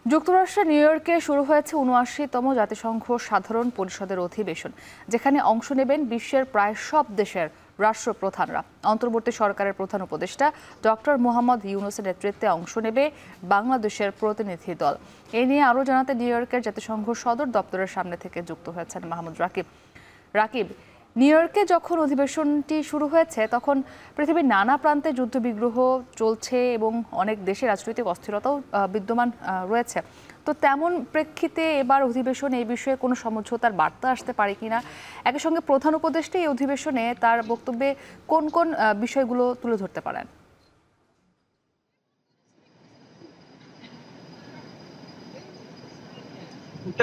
যুক্তরাষ্ট্রের নিউ ইয়র্কে শুরু হয়েছে ৭৯তম জাতিসংঘ সাধারণ পরিষদের অধিবেশন, যেখানে অংশ নেবেন বিশ্বের প্রায় সব দেশের রাষ্ট্রপ্রধানরা। অন্তর্বর্তী সরকারের প্রধান উপদেষ্টা ডক্টর মোহাম্মদ ইউনূসের নেতৃত্বে অংশ নেবে বাংলাদেশের প্রতিনিধি দল। এ নিয়ে আরও জানাতে নিউ ইয়র্কের জাতিসংঘ সদর দপ্তরের সামনে থেকে যুক্ত হয়েছেন মাহমুদ রাকিব। রাকিব, নিউ ইয়র্কে যখন অধিবেশনটি শুরু হয়েছে তখন পৃথিবীর নানা প্রান্তে যুদ্ধবিগ্রহ চলছে এবং অনেক দেশে রাজনৈতিক অস্থিরতাও বিদ্যমান রয়েছে। তো তেমন প্রেক্ষিতে এবার অধিবেশনে এই বিষয়ে কোনো সমঝোতার বার্তা আসতে পারে কিনা, একই সঙ্গে প্রধান উপদেষ্টা এই অধিবেশনে তার বক্তব্যে কোন কোন বিষয়গুলো তুলে ধরতে পারেন?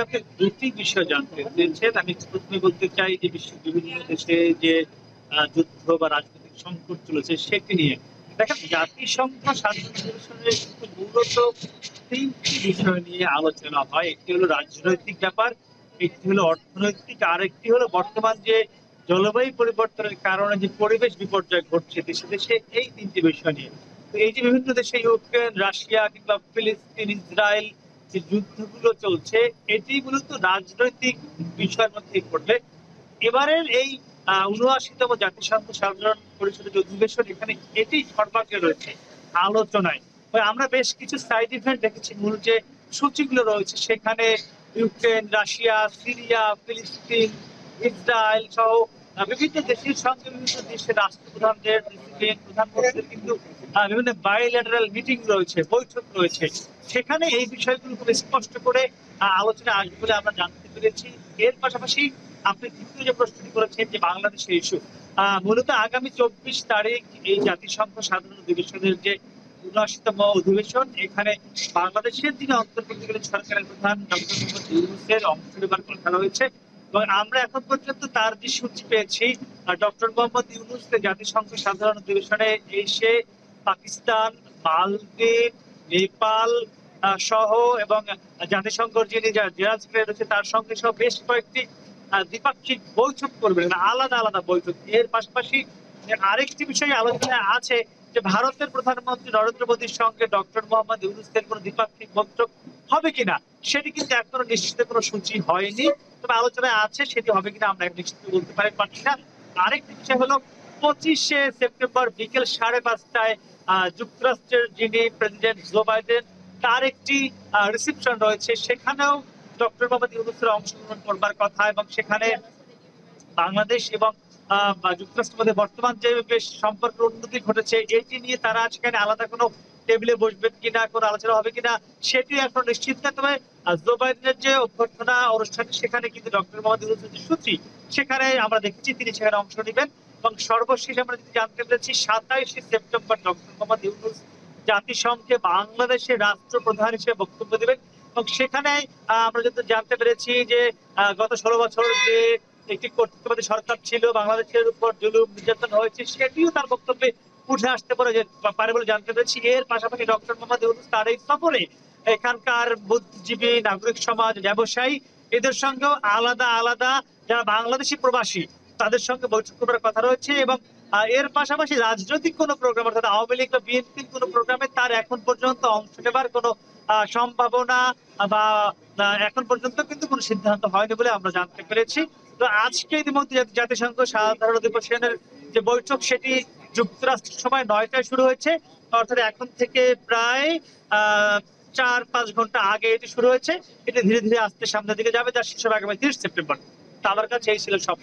আপনি দুটি বিষয় জানতে চেয়েছেন। আমি প্রথমে বলতে চাই যে বিশ্বের বিভিন্ন দেশে যে যুদ্ধ বা রাজনৈতিক সংকট চলেছে সেটি নিয়ে। দেখেন, জাতিসংঘ সাধারণ অধিবেশনে কিন্তু মূলত তিনটি বিষয় নিয়ে আলোচনা হয়। একটি হলো রাজনৈতিক ব্যাপার, একটি হলো অর্থনৈতিক, আর একটি হলো বর্তমান যে জলবায়ু পরিবর্তনের কারণে যে পরিবেশ বিপর্যয় ঘটছে দেশে দেশে, এই তিনটি বিষয় নিয়ে। তো এই যে বিভিন্ন দেশে ইউক্রেন, রাশিয়া কিংবা ফিলিস্তিন, ইসরায়েল যে যুদ্ধগুলো চলছে, এটি মূলত রাজনৈতিক বিষয়ের মধ্যে পড়বে। এবারের এই ৭৯তম জাতিসংঘ সাধারণ পরিষদের যে অধিবেশন, এখানে এটি সর্বাগ্রে রয়েছে আলোচনায়। আমরা বেশ কিছু সাইড ইফেক্ট দেখেছি। মূল যে সূচিগুলো রয়েছে সেখানে ইউক্রেন, রাশিয়া, সিরিয়া, ফিলিস্তিন, ইসরায়েল সহ বিভিন্ন দেশের সঙ্গে বিভিন্ন দেশের রাষ্ট্রপ্রধানদের, প্রেসিডেন্ট, প্রধানমন্ত্রীদের কিন্তু বিভিন্ন বায়োল্যাটারাল মিটিং রয়েছে, বৈঠক রয়েছে। সেখানে এই বিষয়গুলো খুব স্পষ্ট করে আলোচনা আসবে বলে আমরা জানতে পেরেছি। এর পাশাপাশি আপনি দ্বিতীয় যে প্রশ্নটি করেছেন যে বাংলাদেশের ইস্যু, মূলত আগামী ২৪ তারিখ এই জাতিসংঘ সাধারণ অধিবেশনের যে ৭৯তম অধিবেশন, এখানে বাংলাদেশের যিনি অন্তর্বর্তীকালীন সরকারের প্রধান ডক্টর মোহাম্মদ ইউনূসের অংশ নেবার কথা রয়েছে। এবং আমরা এখন পর্যন্ত তার যে সূচি পেয়েছি, ডক্টর মোহাম্মদ ইউনূস জাতিসংঘ সাধারণ অধিবেশনে এসে পাকিস্তান, মালদ্বীপ, নেপাল সহ এবং জাতিসংঘের যিনি জেনারেল সেক্রেটারি রয়েছে তার সঙ্গে সহ বেশ কয়েকটি দ্বিপাক্ষিক বৈঠক করবেন, আলাদা আলাদা বৈঠক। এর পাশাপাশি আরেকটি বিষয় আলোচনায় আছে যে ভারতের প্রধানমন্ত্রী নরেন্দ্র মোদীর সঙ্গে ডক্টর মোহাম্মদ ইউনূসের কোনো দ্বিপাক্ষিক বৈঠক হবে কিনা, সেটি কিন্তু এখনো নিশ্চিত কোনো সূচি হয়নি। তবে আলোচনায় আছে, সেটি হবে কিনা আমরা নিশ্চিত বলতে পারছি না। আরেকটি বিষয় হলো ২৫শে সেপ্টেম্বর বিকেল ৫:৩০টায় যুক্তরাষ্ট্রের যিনি প্রেসিডেন্ট জো বাইডেন, তার একটি রিসেপশন রয়েছে। সেখানেও ডক্টর মোহাম্মদ ইউনূসের অংশগ্রহণ করবার কথা এবং সেখানে বাংলাদেশ এবং যুক্তরাষ্ট্রের মধ্যে বর্তমান যে বেশ সম্পর্কের উন্নতি ঘটেছে, এটি নিয়ে তারা সেখানে আলাদা কোনো টেবিলে বসবেন কিনা, কোনো আলোচনা হবে কিনা, সেটি এখন নিশ্চিত না। তবে জো বাইডেনের যে অভ্যর্থনা অনুষ্ঠান, সেখানে কিন্তু ডক্টর মোহাম্মদ ইউনূসের যে সূচি, সেখানে আমরা দেখেছি তিনি সেখানে অংশ নেবেন। এবং সর্বশেষ আমরা যদি জানতে পেরেছি ২৭শে সেপ্টেম্বর ডক্টর মোহাম্মদ ইউনূস জাতিসংঘে বাংলাদেশের রাষ্ট্রপ্রধান হিসেবে বক্তব্য দেবেন। এবং সেখানে আমরা যদি জানতে পেরেছি যে গত ১৬ বছর যে একটি কর্তৃত্ববাদী সরকার ছিল, বাংলাদেশের উপর জুলুম নির্যাতন হয়েছে, সেটিও তার বক্তব্যে উঠে আসতে পারে বলে জানতে পেরেছি। এর পাশাপাশি ডক্টর মোহাম্মদ ইউনূস তার এই সফরে এখানকার বুদ্ধিজীবী, নাগরিক সমাজ, ব্যবসায়ী, এদের সঙ্গেও আলাদা আলাদা যারা বাংলাদেশি প্রবাসী, তাদের সঙ্গে বৈঠক করার কথা রয়েছে। এবং এর পাশাপাশি রাজনৈতিক কোনো প্রোগ্রাম, অর্থাৎ আওয়ামী লীগ বা বিএনপির কোনো প্রোগ্রামে তার এখন পর্যন্ত অংশ নেবার কোনো সম্ভাবনা বা এখন পর্যন্ত কিন্তু কোনো সিদ্ধান্ত হয়নি বলে আমরা জানতে পেরেছি। তো আজকে ইতিমধ্যে জাতিসংঘ সাধারণ অধিবেশনের যে বৈঠক, সেটি যুক্তরাষ্ট্রের সময় ৯টায় শুরু হয়েছে। অর্থাৎ এখন থেকে প্রায় ৪-৫ ঘন্টা আগে এটি শুরু হয়েছে। এটি ধীরে ধীরে আস্তে সামনের দিকে যাবে, যার শেষ হবে আগামী ৩০ সেপ্টেম্বর। তো আমার কাছে এই ছিল সব।